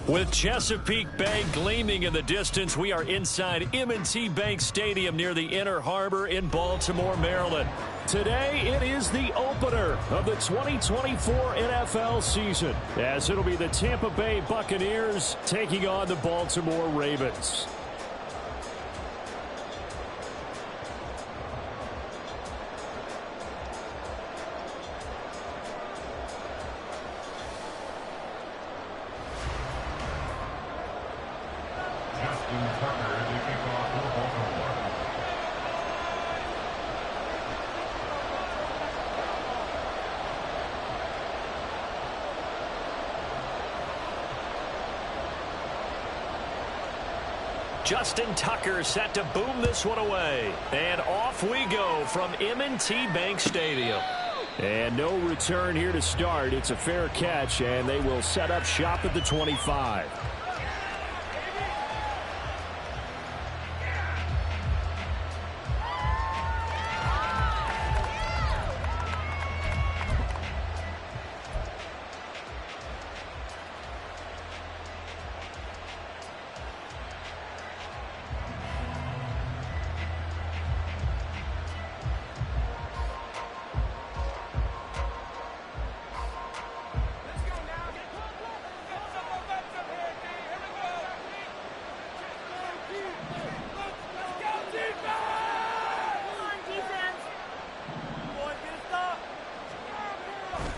With Chesapeake Bay gleaming in the distance, we are inside M&T Bank Stadium near the Inner Harbor in Baltimore, Maryland. Today, it is the opener of the 2024 NFL season, as it'll be the Tampa Bay Buccaneers taking on the Baltimore Ravens. Justin Tucker set to boom this one away. And off we go from M&T Bank Stadium. And no return here to start. It's a fair catch, and they will set up shop at the 25.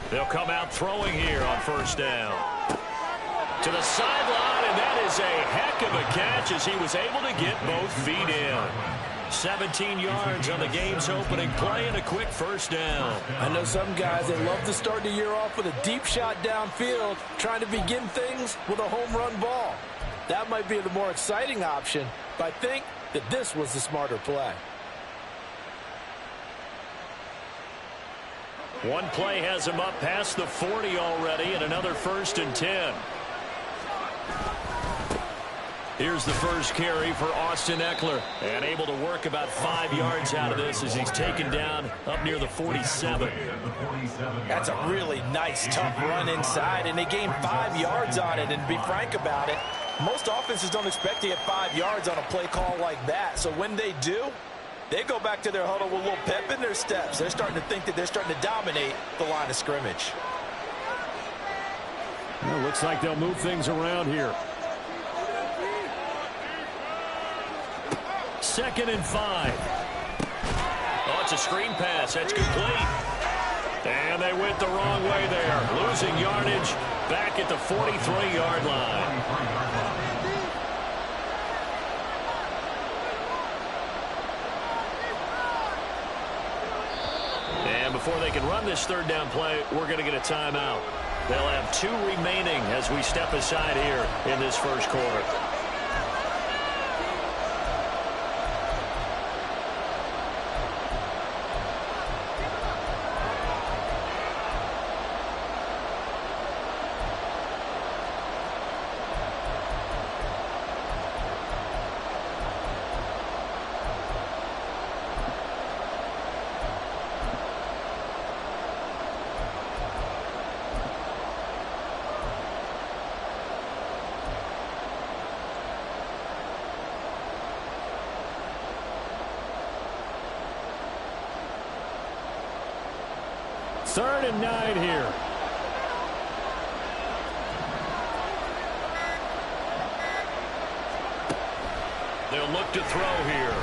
They'll come out throwing here on first down. To the sideline, and that is a heck of a catch as he was able to get both feet in. 17 yards on the game's opening play and a quick first down. I know some guys, they love to start the year off with a deep shot downfield, trying to begin things with a home run ball. That might be the more exciting option, but I think that this was the smarter play. One play has him up past the 40 already, and another 1st and 10. Here's the first carry for Austin Eckler, and able to work about 5 yards out of this as he's taken down up near the 47. That's a really nice, tough run inside, and they gained 5 yards on it. And to be frank about it, most offenses don't expect to get 5 yards on a play call like that. So when they do, they go back to their huddle with a little pep in their steps. They're starting to think that they're starting to dominate the line of scrimmage. Well, looks like they'll move things around here. 2nd and 5. Oh, it's a screen pass. That's complete. And they went the wrong way there. Losing yardage back at the 43-yard line. And before they can run this 3rd down play, we're going to get a timeout. They'll have 2 remaining as we step aside here in this first quarter. Third and 9 here. They'll look to throw here.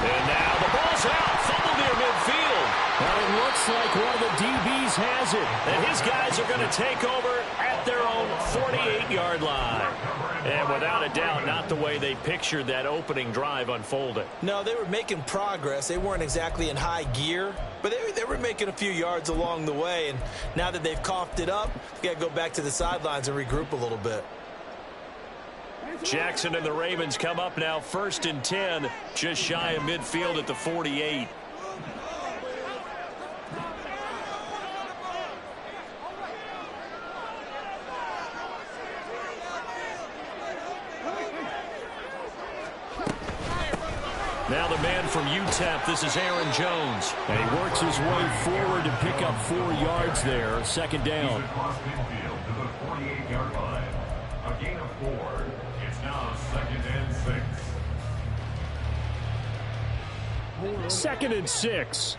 And now the ball's out. Fumble near midfield. Well, it looks like one of the DBs has it. And his guys are going to take over at their own 48-yard line. And without a doubt, not the way they pictured that opening drive unfolding. No, they were making progress. They weren't exactly in high gear, but they were making a few yards along the way. And now that they've coughed it up, they got to go back to the sidelines and regroup a little bit. Jackson and the Ravens come up now 1st and 10, just shy of midfield at the 48. Now the man from UTEP, this is Aaron Jones. And he works his way forward to pick up 4 yards there, 2nd down. 2nd and 6.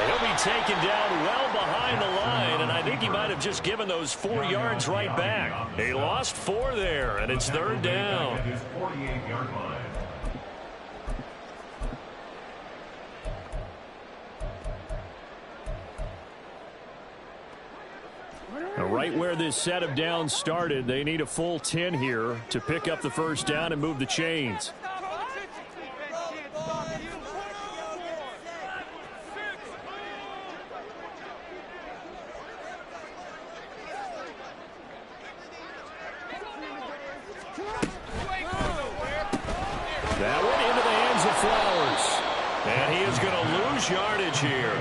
He'll be taken down well behind the line, and I think he might have just given those 4 yards right back. He lost 4 there, and it's 3rd down. Right where this set of downs started, they need a full 10 here to pick up the 1st down and move the chains. That went into the hands of Flowers. And he is going to lose yardage here.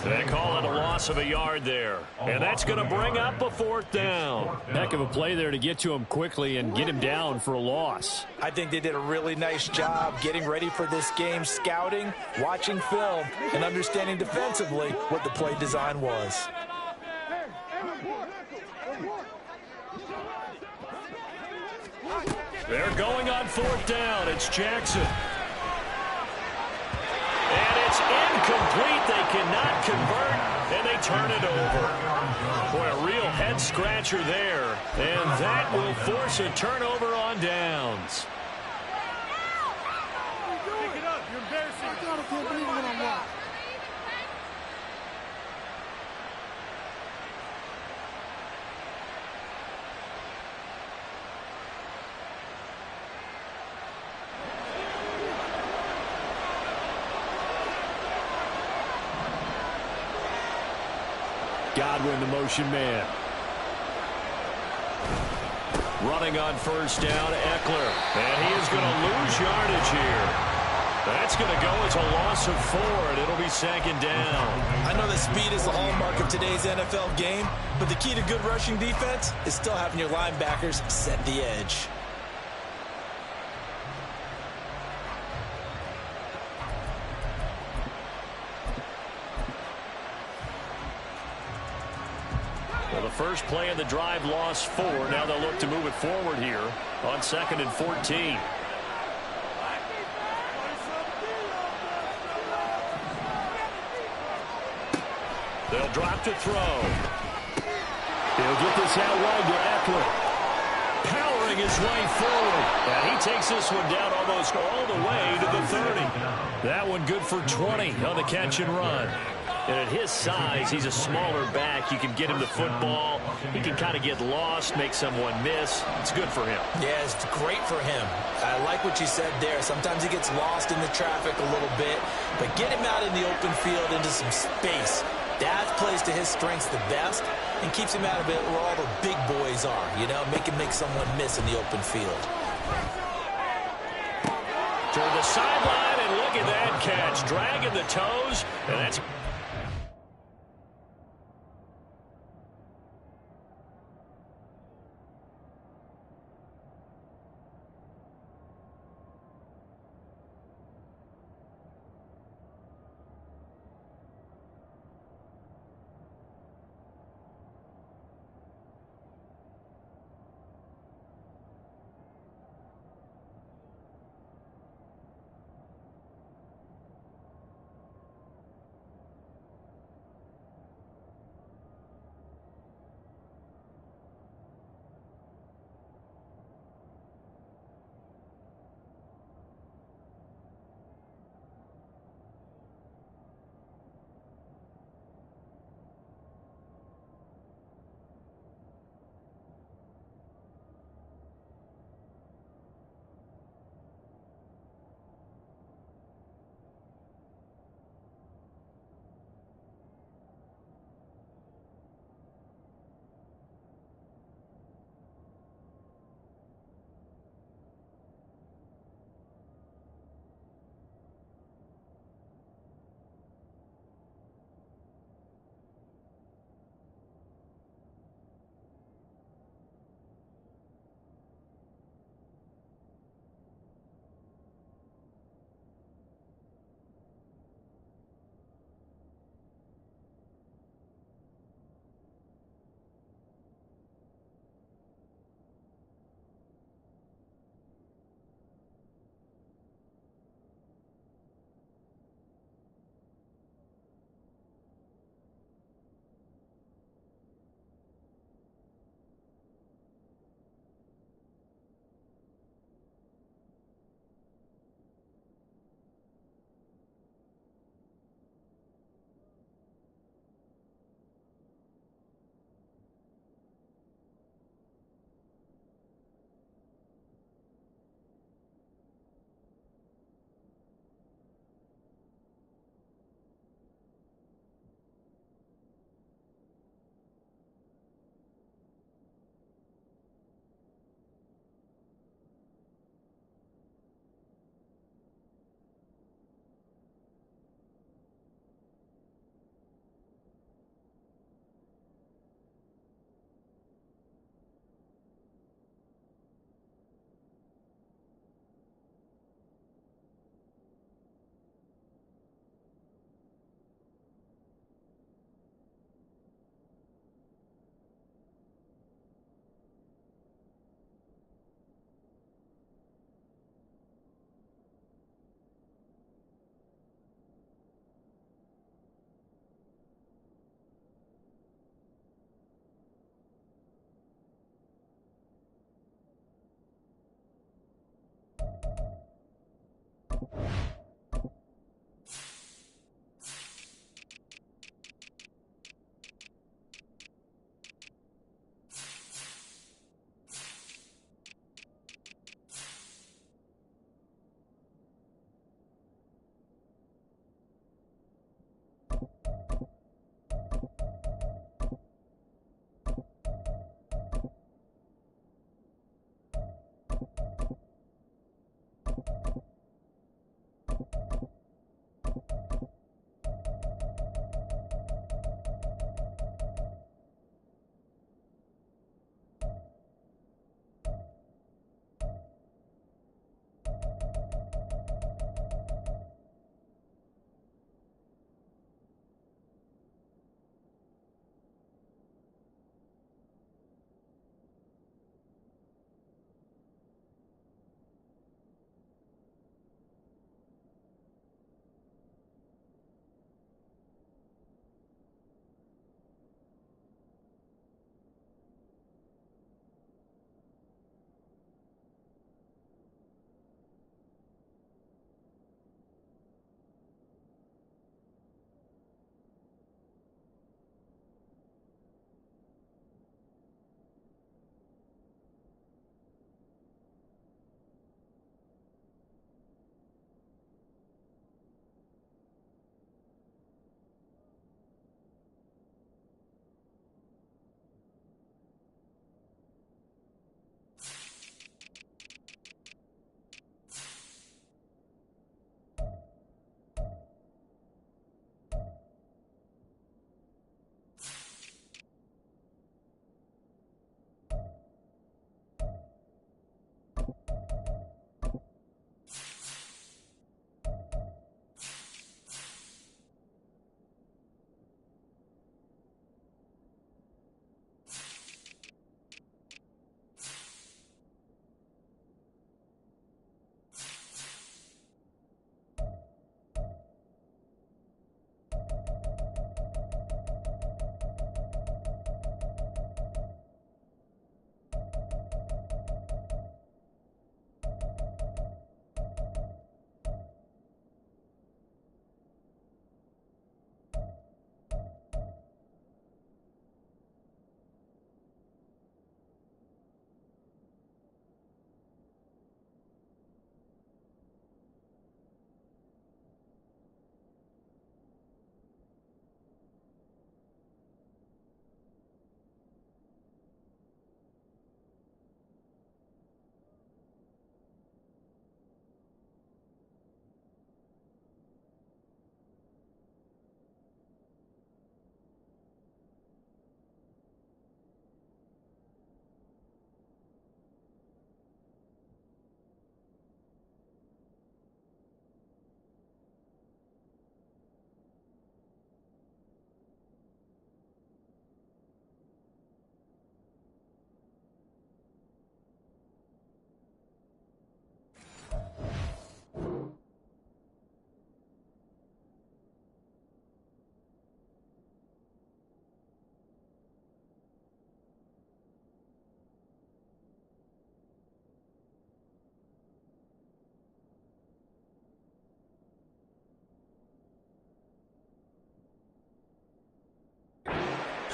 They call it a loss of a yard there. And that's going to bring up a 4th down. Heck of a play there to get to him quickly and get him down for a loss. I think they did a really nice job getting ready for this game, scouting, watching film, and understanding defensively what the play design was. They're going on 4th down. It's Jackson. And it's incomplete. They cannot convert, and they turn it over. Boy, a real head-scratcher there. And that will force a turnover on downs. Pick it up. You're embarrassing. I can't believe it when I'm wrong. Godwin, the motion man. Running on 1st down, Eckler. And he is going to lose yardage here. That's going to go as a loss of 4, and it'll be 2nd down. I know that speed is the hallmark of today's NFL game, but the key to good rushing defense is still having your linebackers set the edge. Well, the first play of the drive lost 4. Now they'll look to move it forward here on 2nd and 14. They'll drop to throw. He'll get this out wide to Eckler. Powering his way forward. And he takes this one down almost all the way to the 30. That one good for 20 on the catch and run. And at his size, he's a smaller back. You can get him the football. He can kind of get lost, make someone miss. It's good for him. Yeah, it's great for him. I like what you said there. Sometimes he gets lost in the traffic a little bit, but get him out in the open field into some space. That plays to his strengths the best and keeps him out of it where all the big boys are, you know, make someone miss in the open field. Toward the sideline, and look at that catch. Dragging the toes, and that's...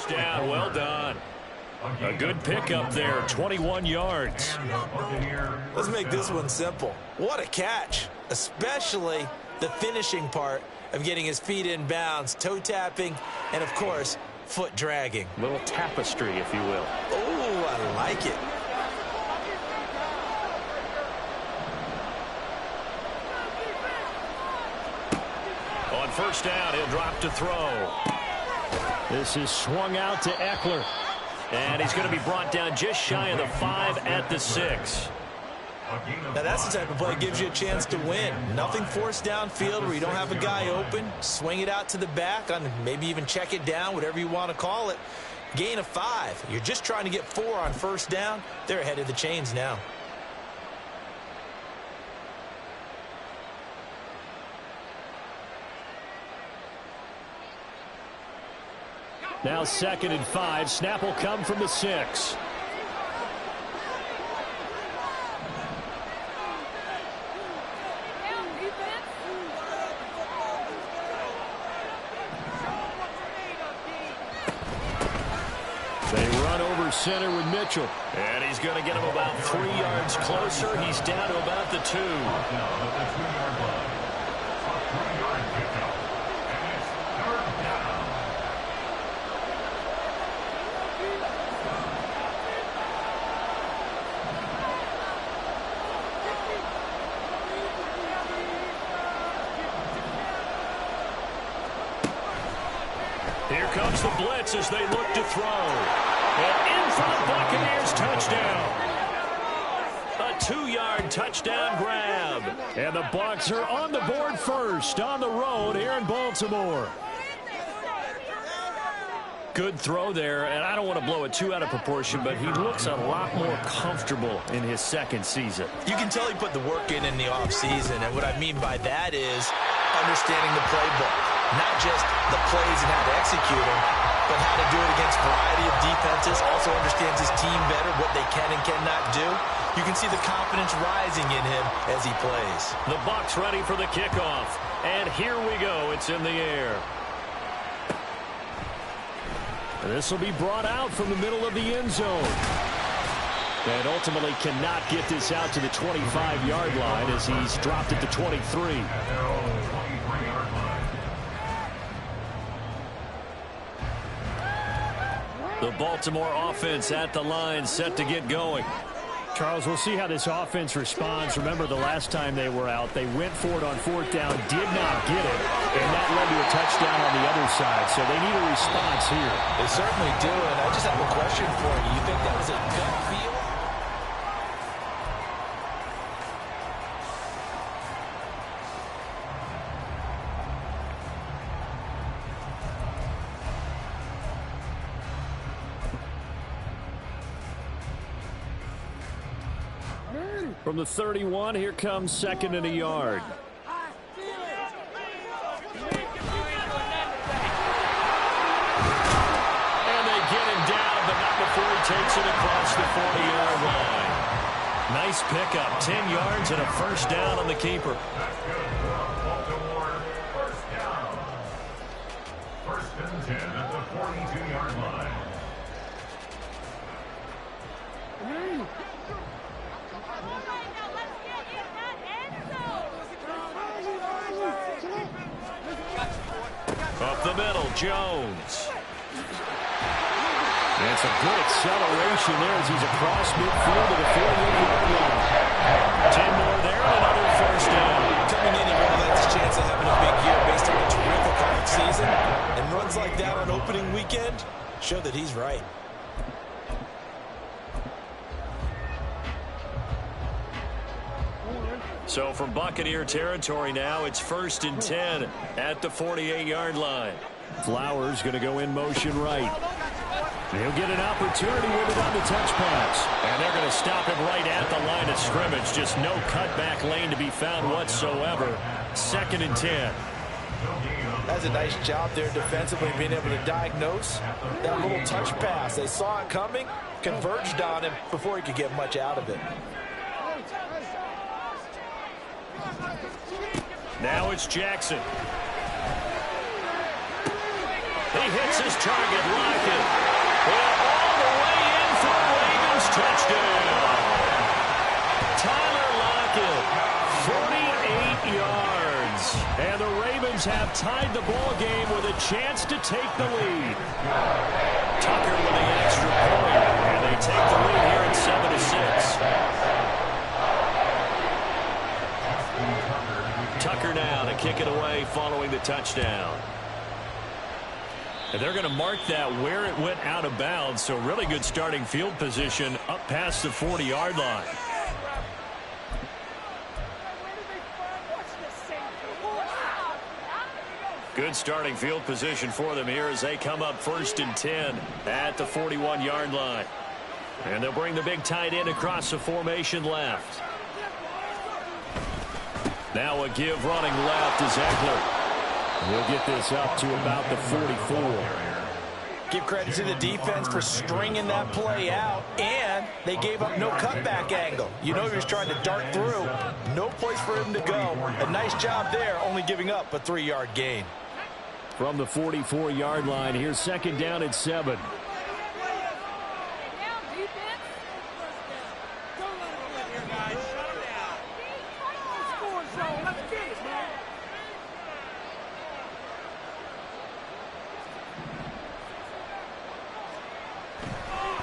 First down, well done. A good pickup there, 21 yards. Let's make this one simple. What a catch, especially the finishing part of getting his feet in bounds, toe tapping, and of course, foot dragging. Little tapestry, if you will. Oh, I like it. On first down, he'll drop to throw. This is swung out to Eckler. And he's going to be brought down just shy of the 5 at the 6. Now that's the type of play that gives you a chance to win. Nothing forced downfield where you don't have a guy open. Swing it out to the back, on maybe even check it down, whatever you want to call it. Gain of 5. You're just trying to get 4 on first down. They're ahead of the chains now. Now 2nd and 5. Snap will come from the 6. They run over center with Mitchell. And he's going to get him about 3 yards closer. He's down to about the 2. Here comes the blitz as they look to throw. And in front, Buccaneers touchdown. A 2-yard touchdown grab. And the Bucs are on the board first on the road here in Baltimore. Good throw there, and I don't want to blow it too out of proportion, but he looks a lot more comfortable in his 2nd season. You can tell he put the work in the offseason, and what I mean by that is understanding the playbook. Not just the plays and how to execute them, but how to do it against a variety of defenses. Also understands his team better, what they can and cannot do. You can see the confidence rising in him as he plays. The Bucs ready for the kickoff. And here we go. It's in the air. This will be brought out from the middle of the end zone. And ultimately cannot get this out to the 25-yard line as he's dropped at the 23. The Baltimore offense at the line, set to get going. Charles, we'll see how this offense responds. Remember, the last time they were out, they went for it on 4th down, did not get it, and that led to a touchdown on the other side. So they need a response here. They certainly do, and I just have a question for you. You think that was a gut feel? From the 31, here comes 2nd and a yard. And they get him down, but not before he takes it across the 40-yard line. Nice pickup, 10 yards and a first down on the keeper. First down. 1st and 10 at the 42-yard line. Up the middle, Jones. And some good acceleration there as he's across midfield to the 48-yard line. 10 more there and another first down. Coming in, he really likes his chance of having a big year based on a terrific season. And runs like that on opening weekend show that he's right. So from Buccaneer territory now, it's 1st and 10 at the 48-yard line. Flowers going to go in motion right. He'll get an opportunity with it on the touch pass. And they're going to stop him right at the line of scrimmage. Just no cutback lane to be found whatsoever. 2nd and 10. That's a nice job there defensively, being able to diagnose that little touch pass. They saw it coming, converged on him before he could get much out of it. Now it's Jackson. He hits his target, Lockett. tied the ball game with a chance to take the lead. Tucker with the extra point, and they take the lead here at 7-6. Tucker now to kick it away following the touchdown. And they're going to mark that where it went out of bounds, so really good starting field position up past the 40-yard line. Good starting field position for them here as they come up 1st and 10 at the 41-yard line. And they'll bring the big tight end across the formation left. Now a give running left is Eckler. We'll get this up to about the 44. Give credit to the defense for stringing that play out, and they gave up no cutback angle. You know he was trying to dart through. No place for him to go. A nice job there, only giving up a 3-yard gain. From the 44-yard line, here's 2nd down at 7.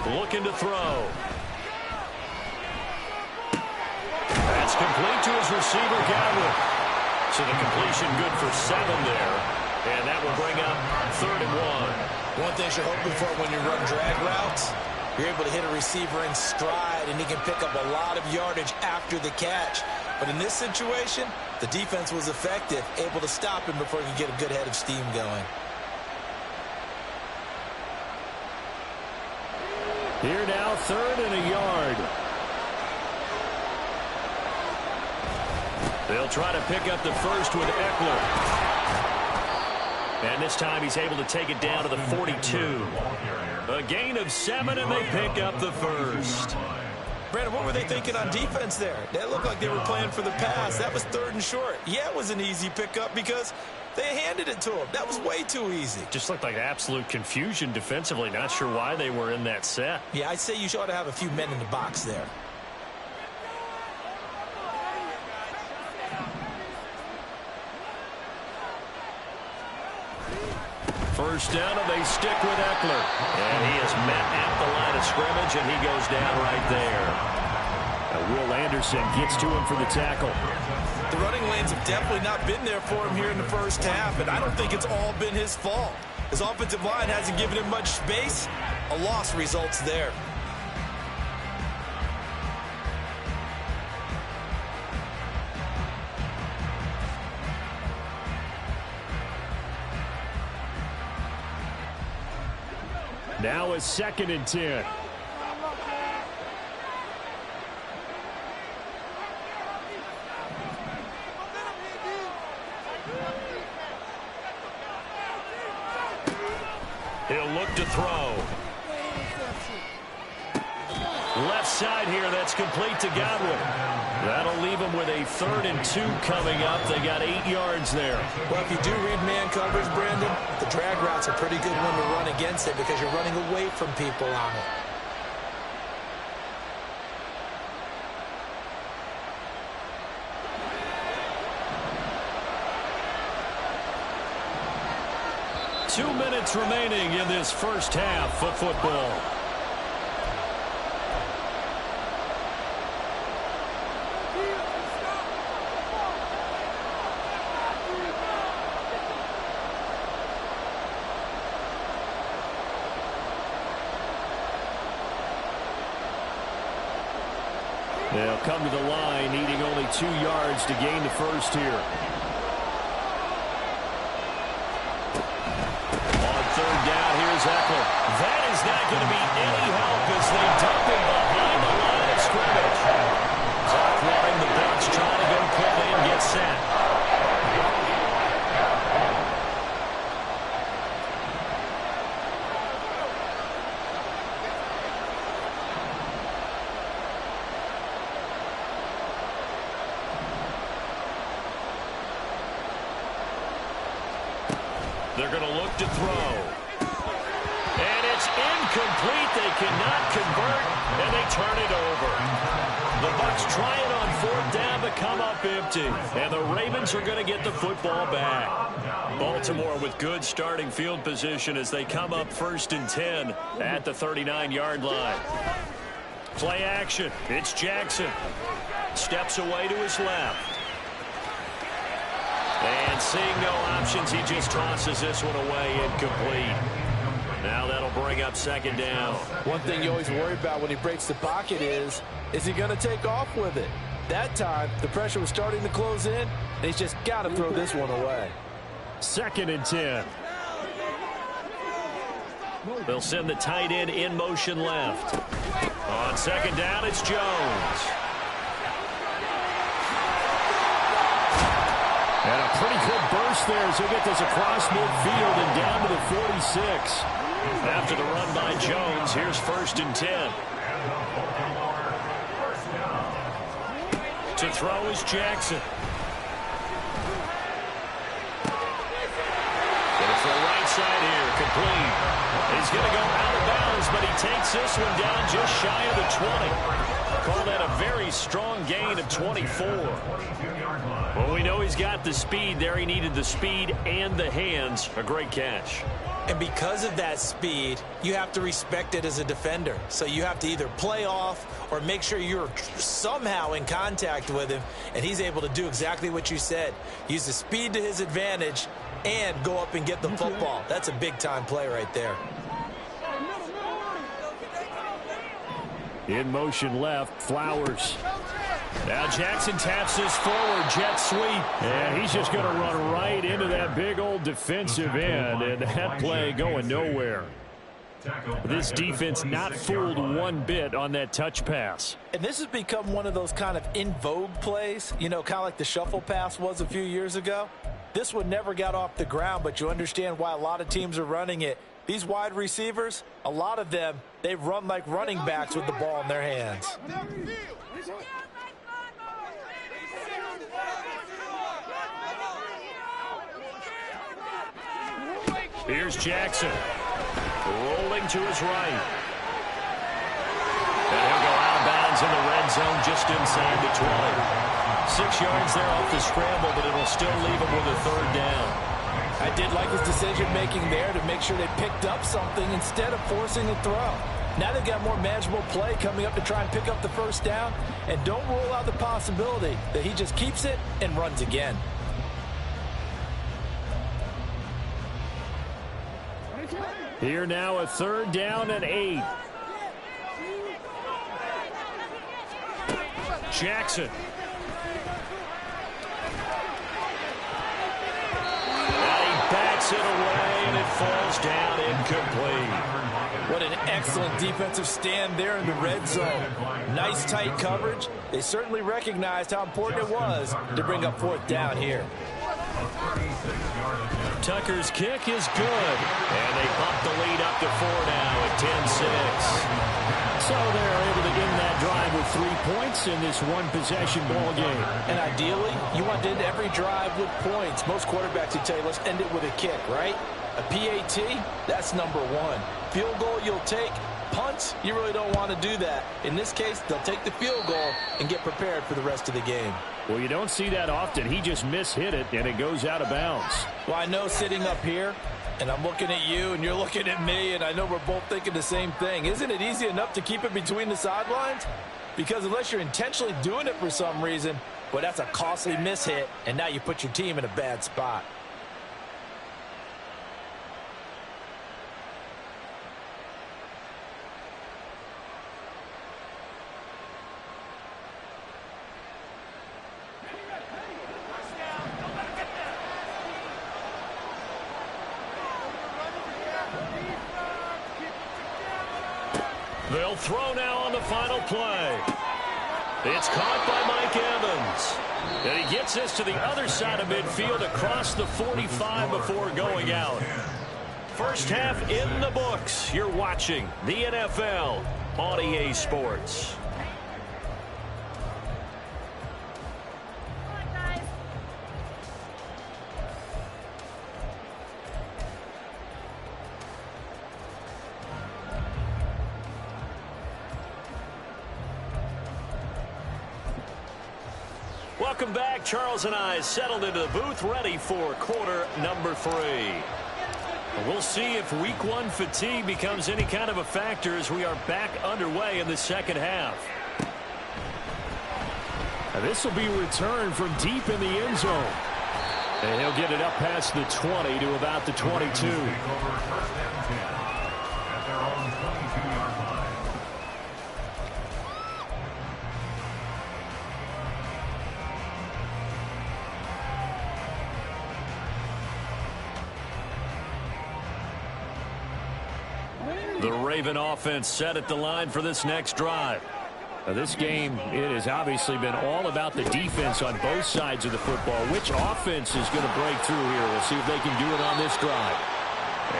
Looking to throw. That's complete to his receiver, Godwin. So the completion good for 7 there. And that will bring up 3rd and 1. One thing you're hoping for when you run drag routes, you're able to hit a receiver in stride, and he can pick up a lot of yardage after the catch. But in this situation, the defense was effective, able to stop him before he could get a good head of steam going. Here now, 3rd and a yard. They'll try to pick up the first with Eckler. And this time he's able to take it down to the 42. A gain of 7, and they pick up the first. Brandon, what were they thinking on defense there? That looked like they were playing for the pass. That was 3rd and short. Yeah, it was an easy pickup because they handed it to him. That was way too easy. Just looked like absolute confusion defensively. Not sure why they were in that set. Yeah, I'd say you ought to have a few men in the box there. First down, and they stick with Eckler. And he is met at the line of scrimmage, and he goes down right there. Now Will Anderson gets to him for the tackle. The running lanes have definitely not been there for him here in the first half, and I don't think it's all been his fault. His offensive line hasn't given him much space. A loss results there. Now a 2nd and 10. He'll look to throw. Left side here, that's complete to Godwin. That'll leave him with a 3rd and 2 coming up. They got 8 yards there. Well, if you do read man coverage, Brandon, the drag route's a pretty good one to run against it because you're running away from people on it. Two minutes remaining in this first half of football. They'll come to the line, needing only 2 yards to gain the first here. On 3rd down, here's Eckler. That is not going to be any help as they dump him behind the line of scrimmage. Clock running, the bench trying to go quickly and get set. They're going to look to throw. And it's incomplete. They cannot convert, and they turn it over. The Bucs try it on 4th down but come up empty. And the Ravens are going to get the football back. Baltimore with good starting field position as they come up 1st and 10 at the 39-yard line. Play action. It's Jackson. Steps away to his left. And seeing no options, he just tosses this one away incomplete. Now that'll bring up 2nd down. One thing you always worry about when he breaks the pocket is he going to take off with it? That time, the pressure was starting to close in, and he's just got to throw this one away. 2nd and 10. They'll send the tight end in motion left. On 2nd down, it's Jones. And a pretty good burst there as he'll get this across midfield and down to the 46. After the run by Jones, here's 1st and 10. To throw is Jackson. Going for the right side here, complete. He's going to go out of bounds, but he takes this one down just shy of the 20. Call that a very strong gain of 24. Well, we know he's got the speed there. He needed the speed and the hands. A great catch. And because of that speed, you have to respect it as a defender. So you have to either play off or make sure you're somehow in contact with him, and he's able to do exactly what you said. Use the speed to his advantage and go up and get the football. That's a big-time play right there. In motion left, Flowers. Now Jackson taps this forward, jet sweep. And he's just going to run right into that big old defensive end. And that play going nowhere. This defense not fooled one bit on that touch pass. And this has become one of those kind of in vogue plays, you know, kind of like the shuffle pass was a few years ago. This one never got off the ground, but you understand why a lot of teams are running it. These wide receivers, a lot of them, they run like running backs with the ball in their hands. Here's Jackson. Rolling to his right. And he'll go out of bounds in the red zone just inside the 20. 6 yards there off the scramble, but it'll still leave him with a 3rd down. I did like his decision-making there to make sure they picked up something instead of forcing the throw. Now they've got more manageable play coming up to try and pick up the 1st down, and don't rule out the possibility that he just keeps it and runs again. Here now a 3rd down and 8. Jackson. And he backs it away, and it falls down incomplete. What an excellent defensive stand there in the red zone. Nice tight coverage. They certainly recognized how important it was to bring up 4th down here. Tucker's kick is good. And they bump the lead up to 4 now at 10-6. So they're able to end that drive with 3 points in this one-possession ball game. And ideally, you want to end every drive with points. Most quarterbacks would tell you, let's end it with a kick, right? A PAT, that's number 1. Field goal you'll take. Punts, you really don't want to do that. In this case, they'll take the field goal and get prepared for the rest of the game. Well, you don't see that often. He just mishit it, and it goes out of bounds. Well, I know sitting up here, and I'm looking at you, and you're looking at me, and I know we're both thinking the same thing. Isn't it easy enough to keep it between the sidelines? Because unless you're intentionally doing it for some reason, well, that's a costly mishit, and now you put your team in a bad spot. They'll throw now on the final play. It's caught by Mike Evans. And he gets this to the other side of midfield across the 45 before going out. First half in the books. You're watching the NFL on EA Sports. Welcome back. Charles and I settled into the booth, ready for quarter number 3. We'll see if week 1 fatigue becomes any kind of a factor as we are back underway in the second half. This will be returned from deep in the end zone. And he'll get it up past the 20 to about the 22. The Raven offense set at the line for this next drive. Now this game, it has obviously been all about the defense on both sides of the football. Which offense is going to break through here? We'll see if they can do it on this drive.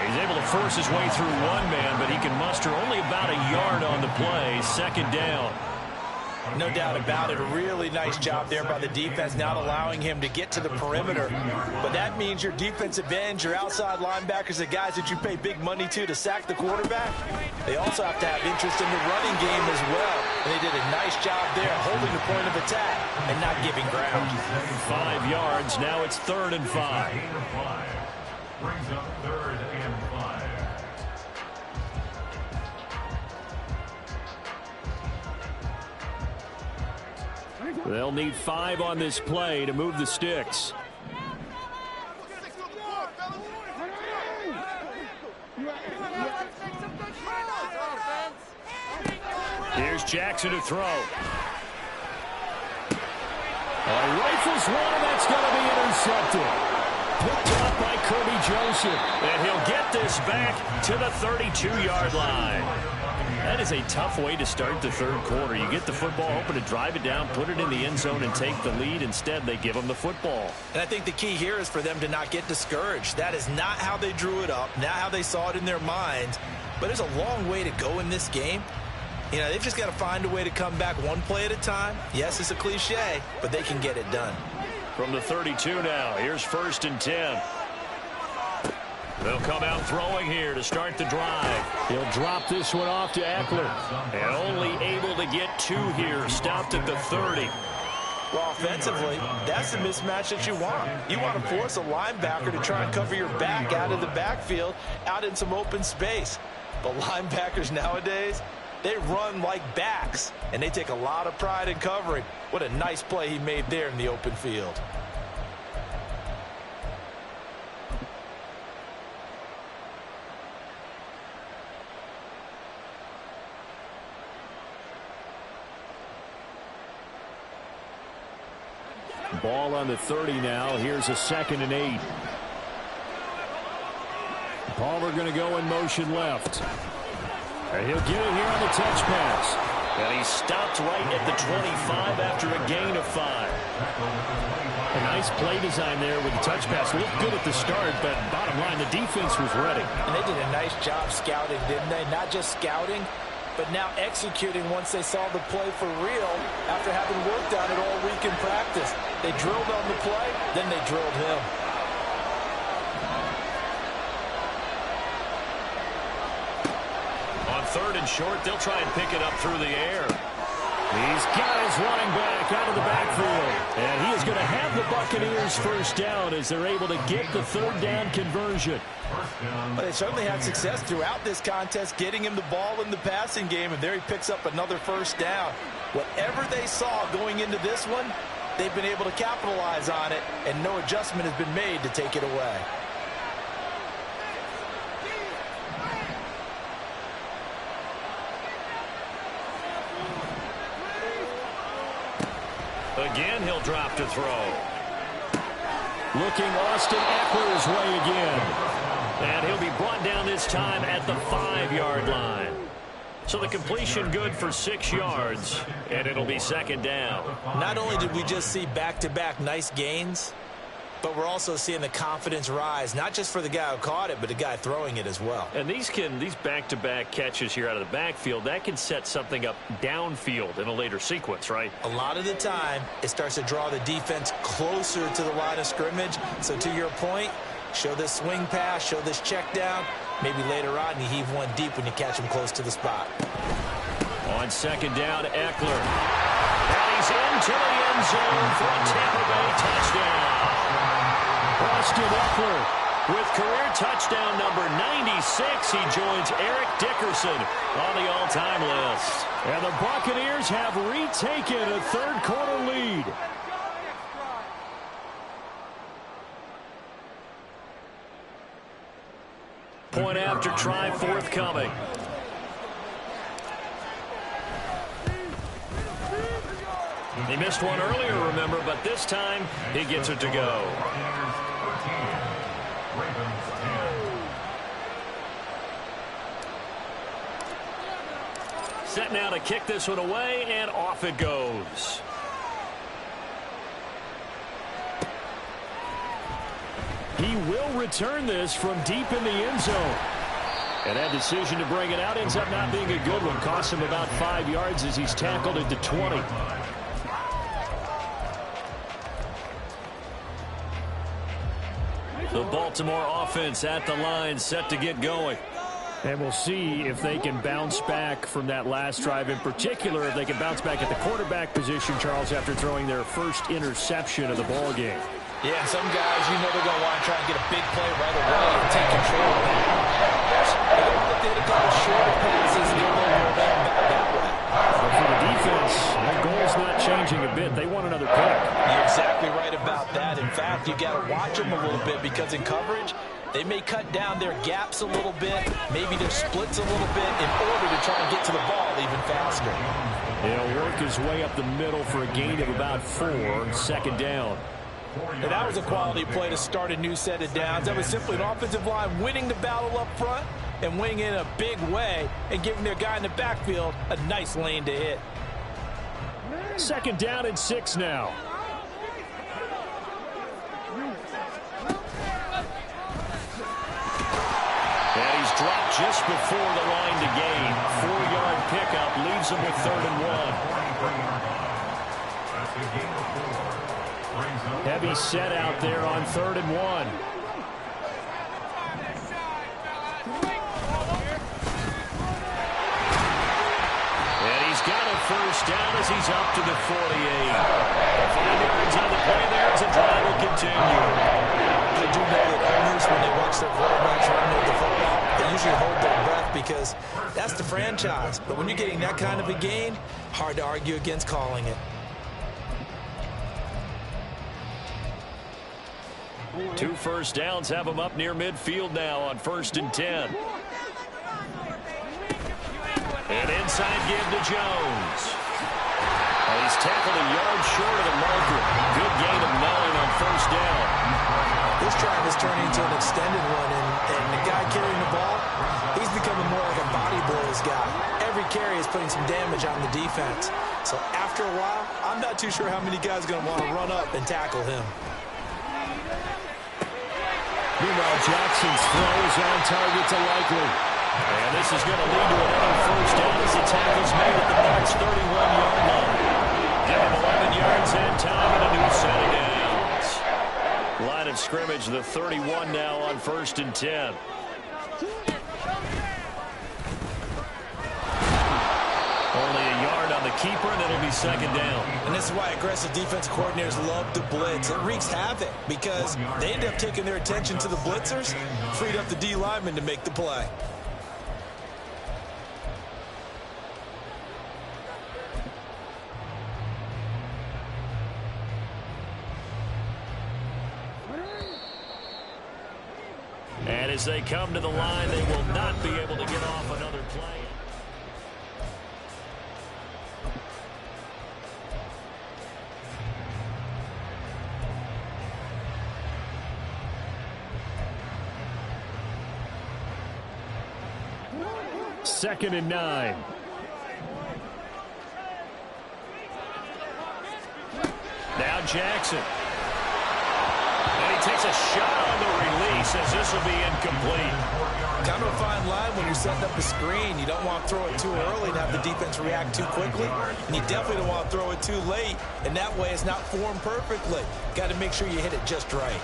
He's able to force his way through one man, but he can muster only about a yard on the play. Second down. No doubt about it. A really nice job there by the defense, not allowing him to get to the perimeter. But that means your defensive ends, your outside linebackers, the guys that you pay big money to sack the quarterback, they also have to have interest in the running game as well. And they did a nice job there holding the point of attack and not giving ground. 5 yards. Now it's 3rd and 5. Brings up 3rd and 5. They'll need 5 on this play to move the sticks. Here's Jackson to throw. Rifles one, that's going to be intercepted. Picked up by Kirby Joseph. And he'll get this back to the 32-yard line. That is a tough way to start the third quarter. You get the football, hoping to drive it down, put it in the end zone, and take the lead. Instead, they give them the football. And I think the key here is for them to not get discouraged. That is not how they drew it up, not how they saw it in their minds. But there's a long way to go in this game. You know, they've just got to find a way to come back one play at a time. Yes, it's a cliche, but they can get it done. From the 32 now, here's 1st and 10. They'll come out throwing here to start the drive. He'll drop this one off to Eckler. And only able to get 2 here. Stopped at the 30. Well, offensively, that's the mismatch that you want. You want to force a linebacker to try and cover your back out of the backfield, out in some open space. But linebackers nowadays, they run like backs, and they take a lot of pride in covering. What a nice play he made there in the open field. Ball on the 30 now. Here's a 2nd and 8. Palmer going to go in motion left. And he'll get it here on the touch pass. And he stopped right at the 25 after a gain of 5. A nice play design there with the touch pass. Looked good at the start, but bottom line, the defense was ready. And they did a nice job scouting, didn't they? Not just scouting, but now executing once they saw the play for real after having worked on it all week in practice. They drilled on the play, then they drilled him. On 3rd and short, they'll try and pick it up through the air. He's got his running back out of the backfield. And he is going to have the Buccaneers first down as they're able to get the 3rd down conversion. But they certainly had success throughout this contest getting him the ball in the passing game, and there he picks up another first down. Whatever they saw going into this one, they've been able to capitalize on it, and no adjustment has been made to take it away. Again, he'll drop to throw. Looking Austin Eckler's way again. And he'll be brought down this time at the 5-yard line. So the completion good for 6 yards, and it'll be 2nd down. Not only did we just see back-to-back nice gains, but we're also seeing the confidence rise, not just for the guy who caught it, but the guy throwing it as well. And these back-to-back catches here out of the backfield, that can set something up downfield in a later sequence, right? A lot of the time, it starts to draw the defense closer to the line of scrimmage. So to your point, show this swing pass, show this check down. Maybe later on you heave one deep when you catch him close to the spot. On second down, Eckler. And he's into the end zone for a Tampa Bay touchdown. Austin Eckler with career touchdown number 96. He joins Eric Dickerson on the all-time list. And the Buccaneers have retaken a third-quarter lead. Point after try forthcoming. He missed one earlier, remember, but this time he gets it to go. Set now to kick this one away, and off it goes. He will return this from deep in the end zone. And that decision to bring it out ends up not being a good one. Costs him about 5 yards as he's tackled at the 20. The Baltimore offense at the line, set to get going. And we'll see if they can bounce back from that last drive. In particular, if they can bounce back at the quarterback position, Charles, after throwing their first interception of the ball game. Yeah, some guys, you know they're going to want to try and get a big play right away and take control of that. They're going to look at a couple shorter passes and get a little more back that way. But for the defense, that goal's not changing a bit. They want another pick. You're exactly right about that. In fact, you got to watch them a little bit because in coverage, they may cut down their gaps a little bit, maybe their splits a little bit in order to try and get to the ball even faster. He'll work his way up the middle for a gain of about 4, second down. And that was a quality play to start a new set of downs. That was simply an offensive line winning the battle up front and winning in a big way and giving their guy in the backfield a nice lane to hit. Second down and 6 now. And he's dropped just before the line to gain. 4-yard pickup leaves him with 3rd and 1. Heavy set out there on 3rd and 1. And he's got a first down as he's up to the 48. 5 yards on the play there as the drive will continue. They do know that owners, when they watch their quarterbacks run with the football, they usually hold their breath because that's the franchise. But when you're getting that kind of a gain, hard to argue against calling it. 2 first downs have him up near midfield now on 1st and 10. And inside give to Jones. And he's tackled a yard short of the marker. Good gain of 9 on 1st down. This drive is turning into an extended one, and the guy carrying the ball, he's becoming more like a body blows guy. Every carry is putting some damage on the defense. So after a while, I'm not too sure how many guys are going to want to run up and tackle him. Meanwhile, Jackson's throw is on target to Likely. And this is going to lead to another first down as the tackle's made at the Bucs' 31-yard line. Give him 11 yards and time and a new set of downs. Line of scrimmage, the 31 now on 1st and 10. Only a yard on the keeper, and it'll be second down. And this is why aggressive defense coordinators love to blitz. It wreaks havoc because they end up taking their attention to the blitzers, freed up the D lineman to make the play. And as they come to the line, they will not be able to get off another play. Second and 9. Now Jackson. And he takes a shot on the release as this will be incomplete. Kind of a fine line when you're setting up a screen. You don't want to throw it too early and have the defense react too quickly. And you definitely don't want to throw it too late. And that way it's not formed perfectly. Got to make sure you hit it just right.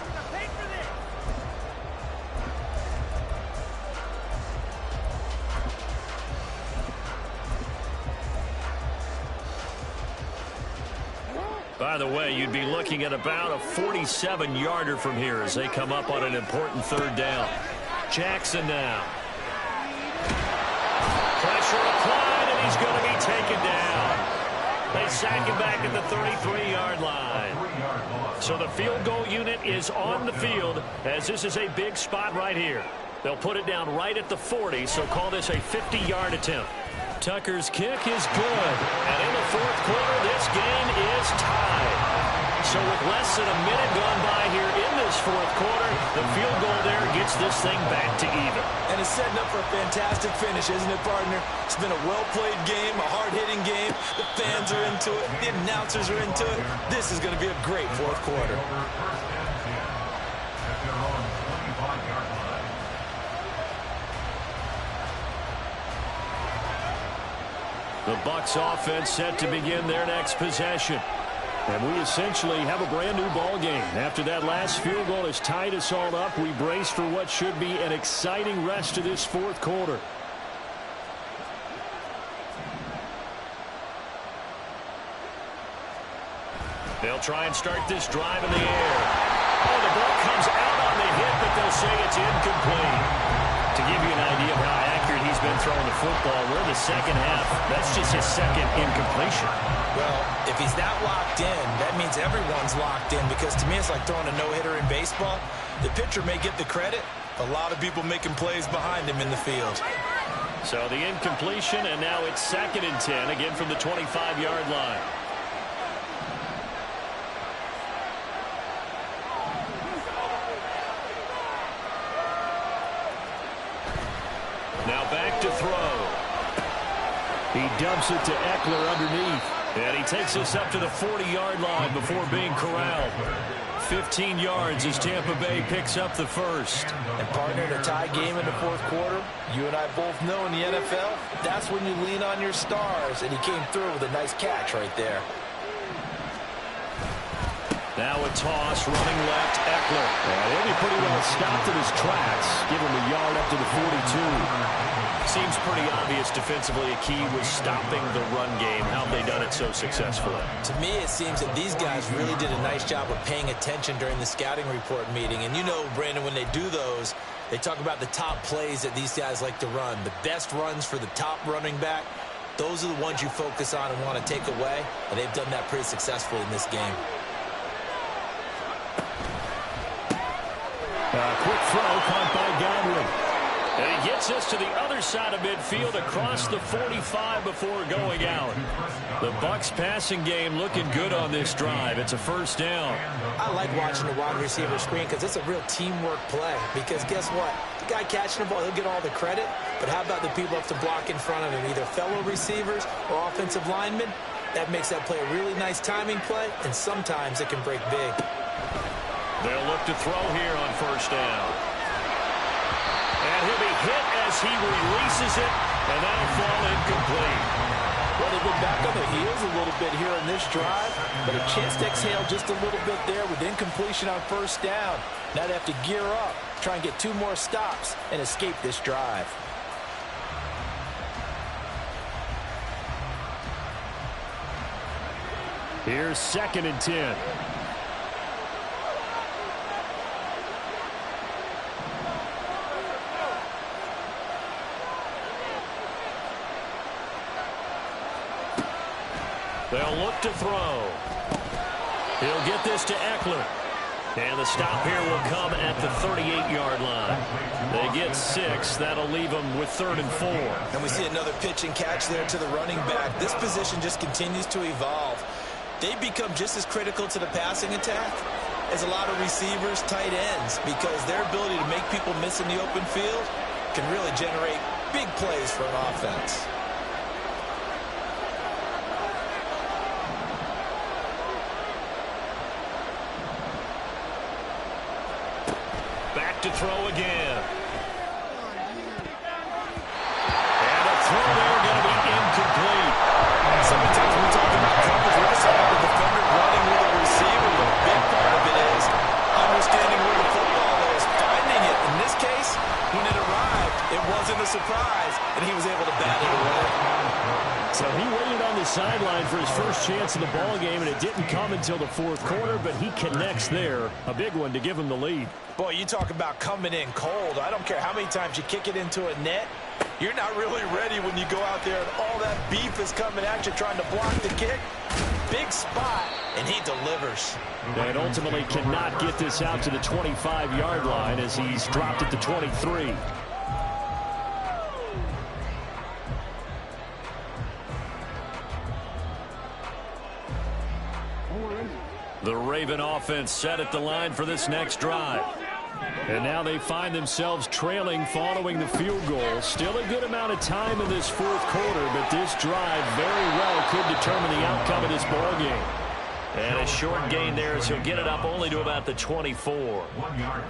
By the way, you'd be looking at about a 47-yarder from here as they come up on an important third down. Jackson now. Pressure applied, and he's going to be taken down. They sack him back at the 33-yard line. So the field goal unit is on the field as this is a big spot right here. They'll put it down right at the 40, so call this a 50-yard attempt. Tucker's kick is good. And in the fourth quarter, this game is tied. So with less than a minute gone by here in this fourth quarter, the field goal there gets this thing back to even. And it's setting up for a fantastic finish, isn't it, partner? It's been a well-played game, a hard-hitting game. The fans are into it. The announcers are into it. This is going to be a great fourth quarter. The Bucs offense set to begin their next possession. And we essentially have a brand new ball game. After that last field goal has tied us all up, we brace for what should be an exciting rest of this fourth quarter. They'll try and start this drive in the air. Oh, the ball comes out on the hit, but they'll say it's incomplete. To give you an idea of how accurate he's been throwing the football, we're in the second half. That's just his second incompletion. Well, if he's that locked in, that means everyone's locked in, because to me it's like throwing a no-hitter in baseball. The pitcher may get the credit. A lot of people making plays behind him in the field. So the incompletion, and now it's 2nd and 10, again from the 25-yard line. Now back to throw. He dumps it to Eckler underneath. And he takes us up to the 40-yard line before being corralled. 15 yards as Tampa Bay picks up the first. And partner, in a tie game in the fourth quarter, you and I both know in the NFL, that's when you lean on your stars. And he came through with a nice catch right there. Now a toss, running left, Eckler. And he'll be pretty well stopped in his tracks. Give him a yard up to the 42. Seems pretty obvious defensively a key was stopping the run game. How have they done it so successfully? To me, it seems that these guys really did a nice job of paying attention during the scouting report meeting. And you know, Brandon, when they do those, they talk about the top plays that these guys like to run. The best runs for the top running back. Those are the ones you focus on and want to take away. And they've done that pretty successfully in this game. Quick throw caught by Godwin. And he gets us to the other side of midfield across the 45 before going out. The Bucs passing game looking good on this drive. It's a first down. I like watching the wide receiver screen because it's a real teamwork play. Because guess what? The guy catching the ball, he'll get all the credit. But how about the people have to block in front of him, either fellow receivers or offensive linemen? That makes that play a really nice timing play, and sometimes it can break big. They'll look to throw here on first down. And he'll be hit as he releases it, and that'll fall incomplete. Well, they've been back on their heels a little bit here on this drive, but a chance to exhale just a little bit there with incompletion on first down. Now they have to gear up, try and get 2 more stops, and escape this drive. Here's 2nd and 10. They'll look to throw. He'll get this to Eckler. And the stop here will come at the 38-yard line. They get 6. That'll leave them with 3rd and 4. And we see another pitch and catch there to the running back. This position just continues to evolve. They become just as critical to the passing attack as a lot of receivers, tight ends, because their ability to make people miss in the open field can really generate big plays for an offense. To throw again. And a throw there going to be incomplete. Sometimes we talk about coverage. We're just about the defender running with a receiver, but a big part of it is understanding where the football is, finding it. In this case, when it arrived, it wasn't a surprise, and he was able to bat it away. So he waited on the sideline for his first chance in the ball game, and it didn't come until the fourth quarter, but he connects there. A big one to give him the lead. Boy, you talk about coming in cold. I don't care how many times you kick it into a net. You're not really ready when you go out there and all that beef is coming at you trying to block the kick. Big spot, and he delivers. And ultimately cannot get this out to the 25-yard line as he's dropped at the 23. The Raven offense set at the line for this next drive. And now they find themselves trailing following the field goal. Still a good amount of time in this fourth quarter, but this drive very well could determine the outcome of this ball game. And a short gain there as he'll get it up only to about the 24.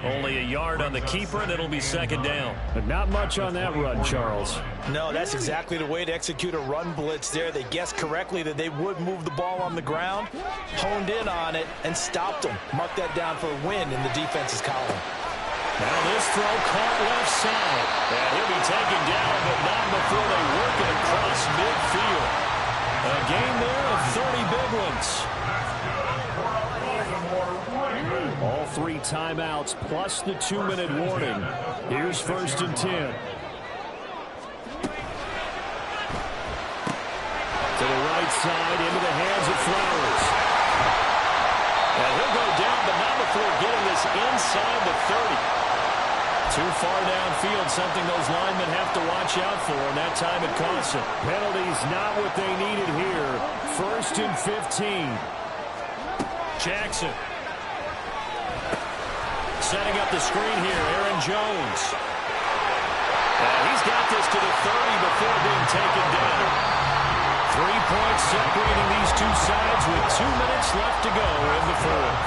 Only a yard on the keeper, and it'll be second down. But not much on that run, Charles. No, that's exactly the way to execute a run blitz there. They guessed correctly that they would move the ball on the ground, honed in on it, and stopped them. Mark that down for a win in the defense's column. Now this throw caught left side. And he'll be taken down, but not before they work it across midfield. A gain there of 30 big ones. All 3 timeouts plus the 2-minute warning. Here's 1st and 10. To the right side, into the hands of Flowers. And he'll go down, but not before getting this inside the 30. Too far downfield, something those linemen have to watch out for, and that time it costs them. Penalties not what they needed here. 1st and 15. Jackson. Setting up the screen here, Aaron Jones. And he's got this to the 30 before being taken down. 3 points separating these two sides with 2 minutes left to go in the fourth.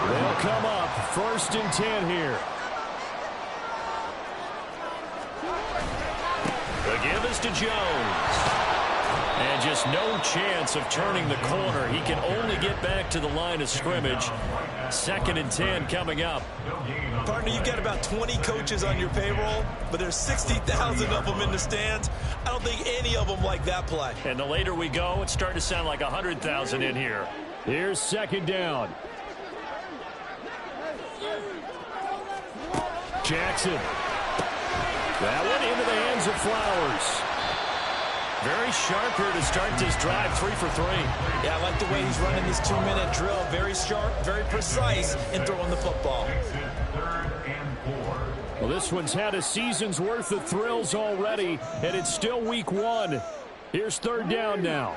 They'll come up 1st and 10 here. The give is to Jones. And just no chance of turning the corner. He can only get back to the line of scrimmage. 2nd and 10 coming up. Partner, you've got about 20 coaches on your payroll, but there's 60,000 of them in the stands. I don't think any of them like that play. And the later we go, it's starting to sound like 100,000 in here. Here's 2nd down. Jackson. That one into the hands of Flowers. Very sharp here to start this drive, 3 for 3. Yeah, I like the way he's running this 2-minute drill. Very sharp, very precise in throwing the football. Well, this one's had a season's worth of thrills already, and it's still week 1. Here's 3rd down now.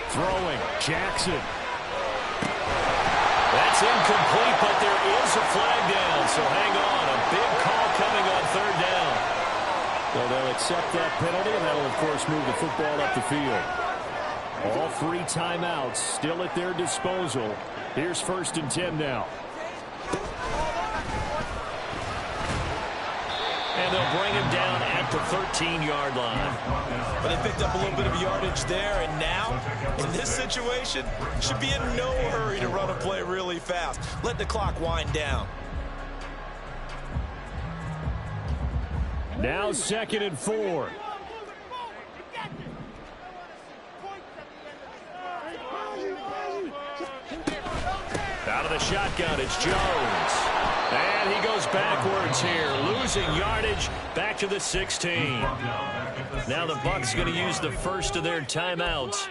Throwing, Jackson. That's incomplete, but there is a flag down, so hang on. A big call coming on 3rd down. Well, they'll accept that penalty, and that'll, of course, move the football up the field. All 3 timeouts still at their disposal. Here's 1st and 10 now. And they'll bring him down at the 13-yard line. But they picked up a little bit of yardage there, and now, in this situation, should be in no hurry to run a play really fast. Let the clock wind down. Now 2nd and 4. Out of the shotgun, it's Jones. And he goes backwards here, losing yardage back to the 16. Now the Bucs going to use the first of their timeouts.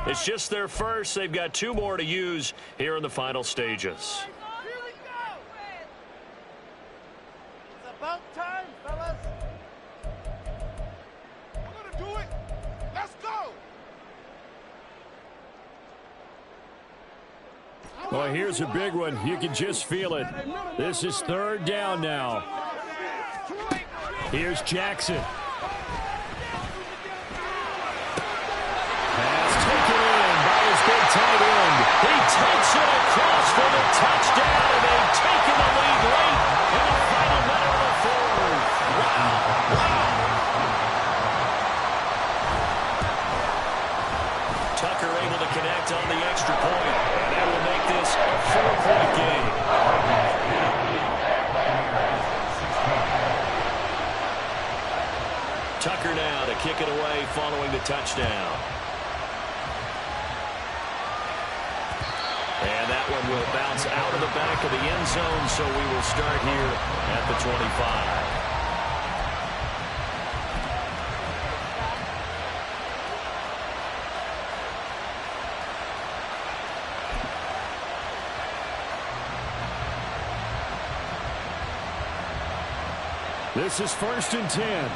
It's just their first. They've got 2 more to use here in the final stages. It's about time, fellas. We're going to do it. Let's go. Well, here's a big one. You can just feel it. This is 3rd down now. Here's Jackson. Pass taken in by his big tight end. He takes it across for the touchdown, and they've taken the lead late in the final minute of the 4th. Wow. Tucker able to connect on the extra point, and that will Tucker now to kick it away following the touchdown. And that one will bounce out of the back of the end zone, so we will start here at the 25. This is 1st and 10.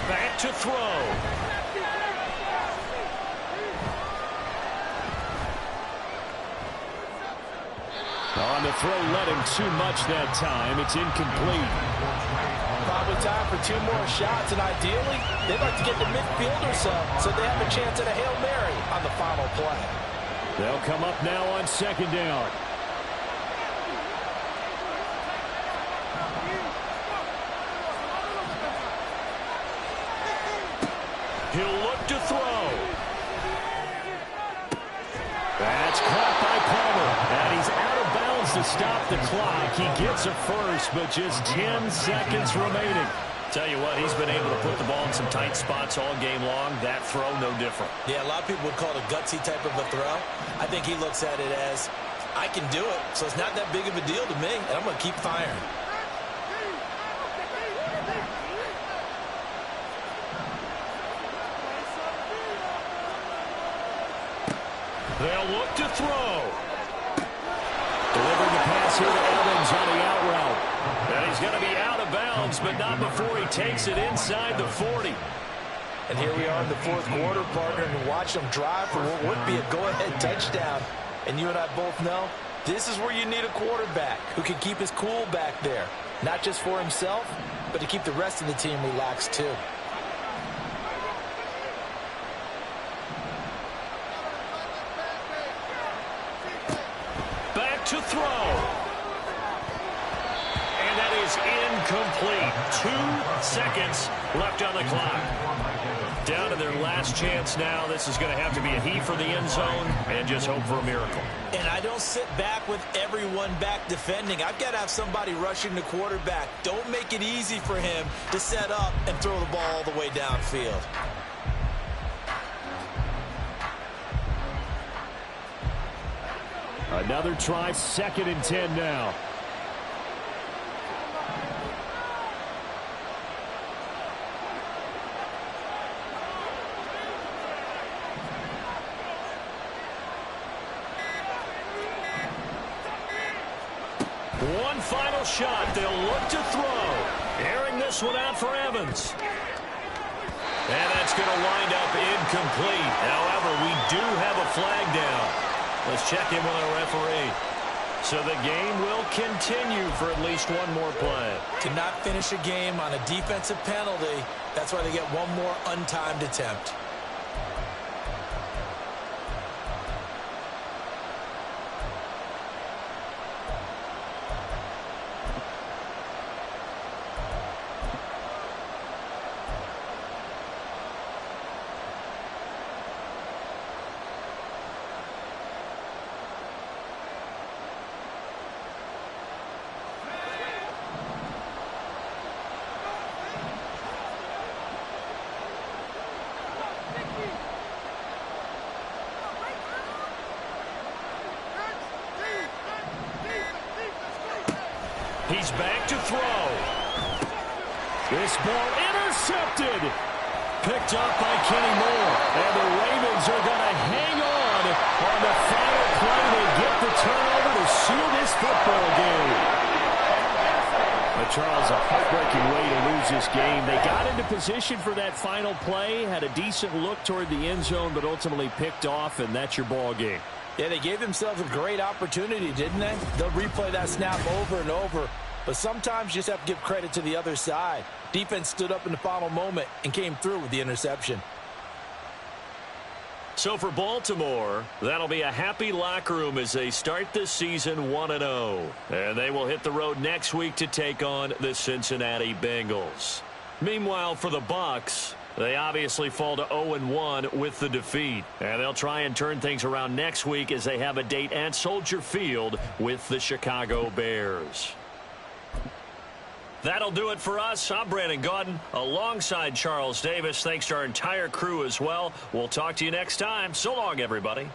Back to throw. On the throw, led him too much that time. It's incomplete. Probably time for 2 more shots, and ideally, they'd like to get the midfield or so they have a chance at a Hail Mary on the final play. They'll come up now on 2nd down. He'll look to throw. That's caught by Palmer. And he's out of bounds to stop the clock. He gets a first, but just 10 seconds remaining. Tell you what, he's been able to put the ball in some tight spots all game long. That throw, no different. Yeah, a lot of people would call it a gutsy type of a throw. I think he looks at it as, I can do it, so it's not that big of a deal to me, and I'm going to keep firing. They'll look to throw. Delivering the pass here to Evans on the out route. And he's going to be out of bounds, but not before he takes it inside the 40. And here we are in the 4th quarter, partner, and watch them drive for what would be a go-ahead touchdown. And you and I both know this is where you need a quarterback who can keep his cool back there. Not just for himself, but to keep the rest of the team relaxed too. Back to throw. And that is incomplete. 2 seconds left on the clock. Down to their last chance now. This is going to have to be a heave for the end zone and just hope for a miracle. And I don't sit back with everyone back defending. I've got to have somebody rushing the quarterback. Don't make it easy for him to set up and throw the ball all the way downfield. Another try, 2nd and 10 now. One final shot. They'll look to throw. Airing this one out for Evans. And that's going to wind up incomplete. However, we do have a flag down. Let's check in with our referee. So the game will continue for at least one more play. To not finish a game on a defensive penalty, that's why they get one more untimed attempt. He's back to throw. This ball intercepted. Picked up by Kenny Moore. And the Ravens are going to hang on the final play. They get the turnover to seal this football game. But Charles, a heartbreaking way to lose this game. They got into position for that final play, had a decent look toward the end zone, but ultimately picked off, and that's your ball game. Yeah, they gave themselves a great opportunity, didn't they? They'll replay that snap over and over. But sometimes you just have to give credit to the other side. Defense stood up in the final moment and came through with the interception. So for Baltimore, that'll be a happy locker room as they start this season 1-0. And they will hit the road next week to take on the Cincinnati Bengals. Meanwhile, for the Bucs, they obviously fall to 0-1 with the defeat. And they'll try and turn things around next week as they have a date at Soldier Field with the Chicago Bears. That'll do it for us. I'm Brandon Gaudin alongside Charles Davis. Thanks to our entire crew as well. We'll talk to you next time. So long, everybody.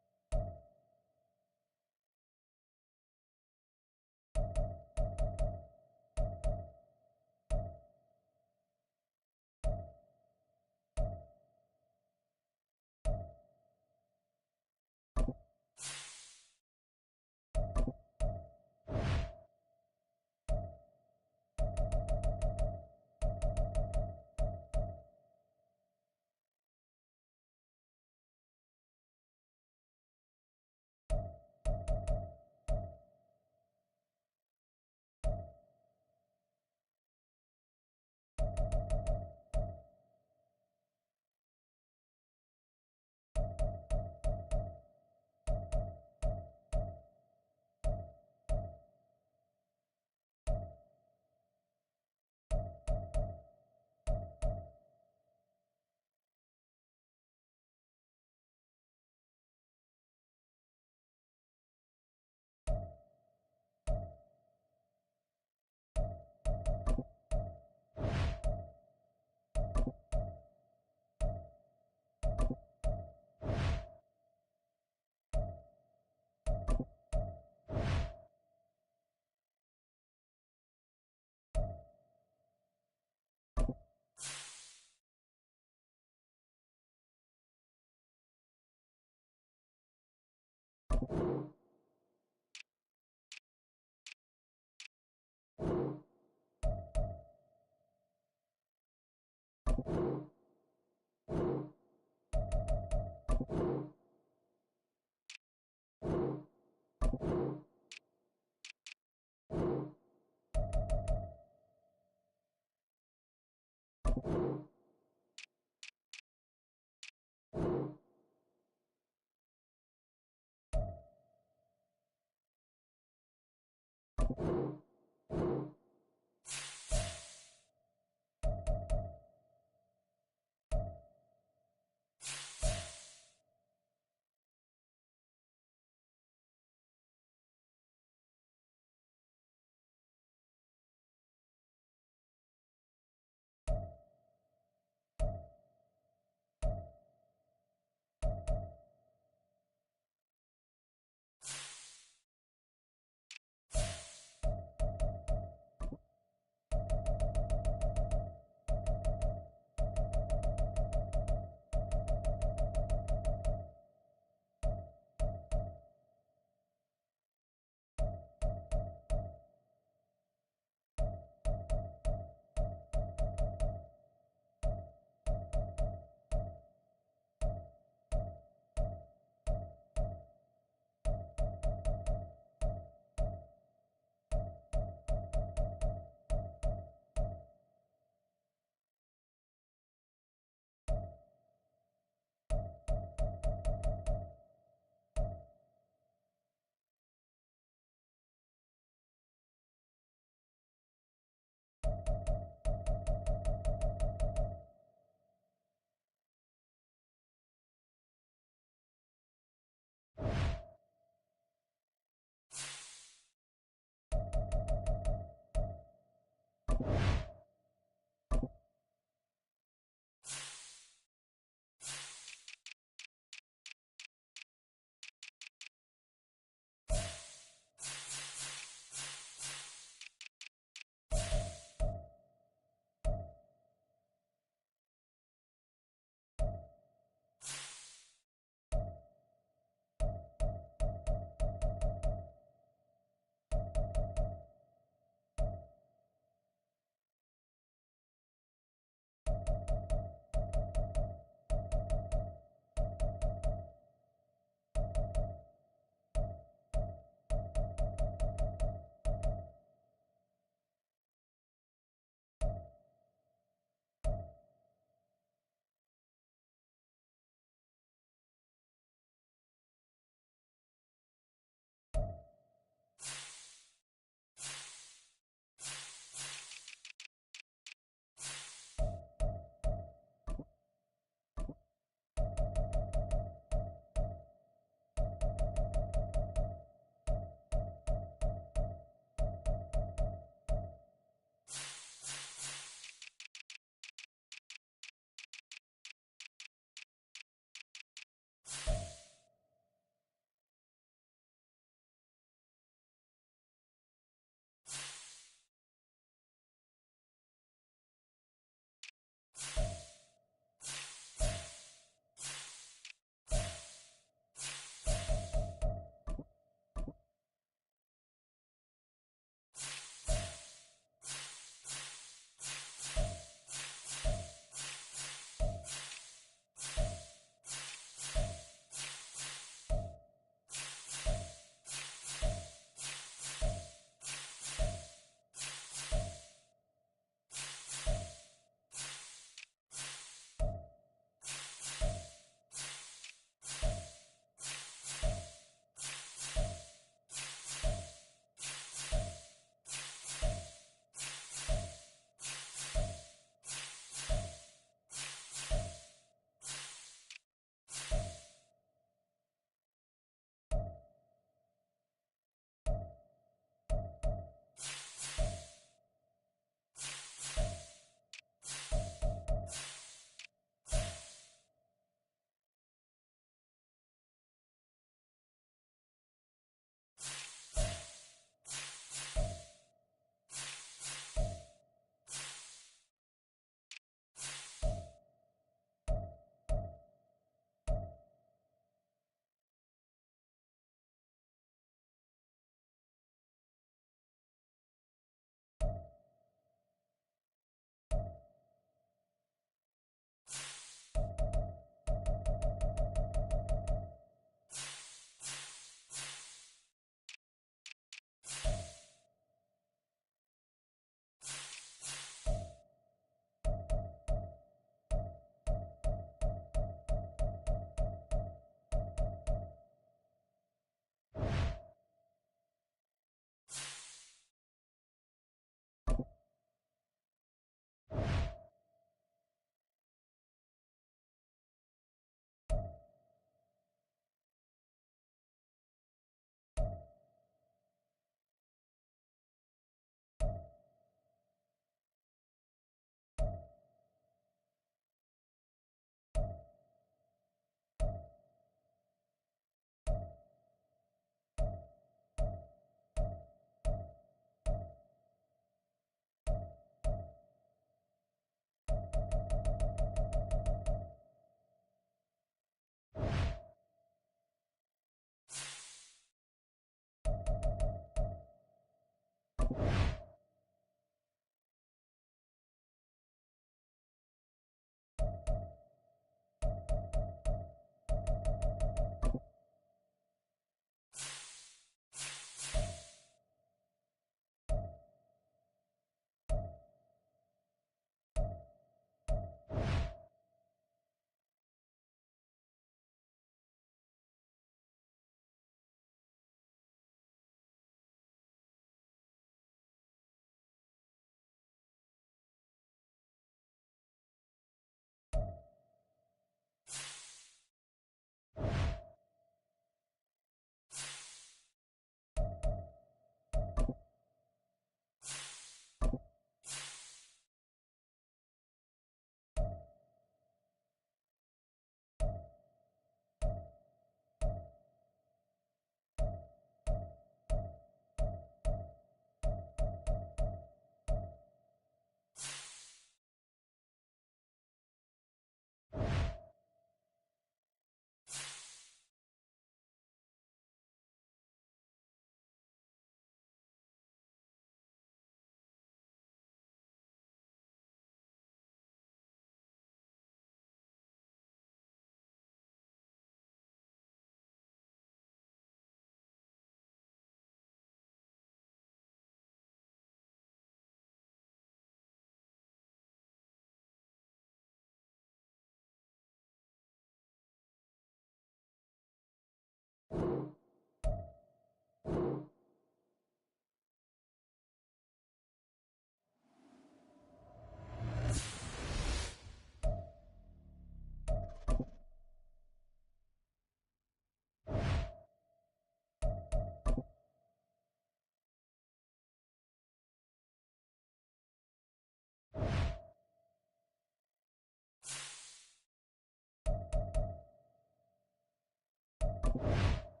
You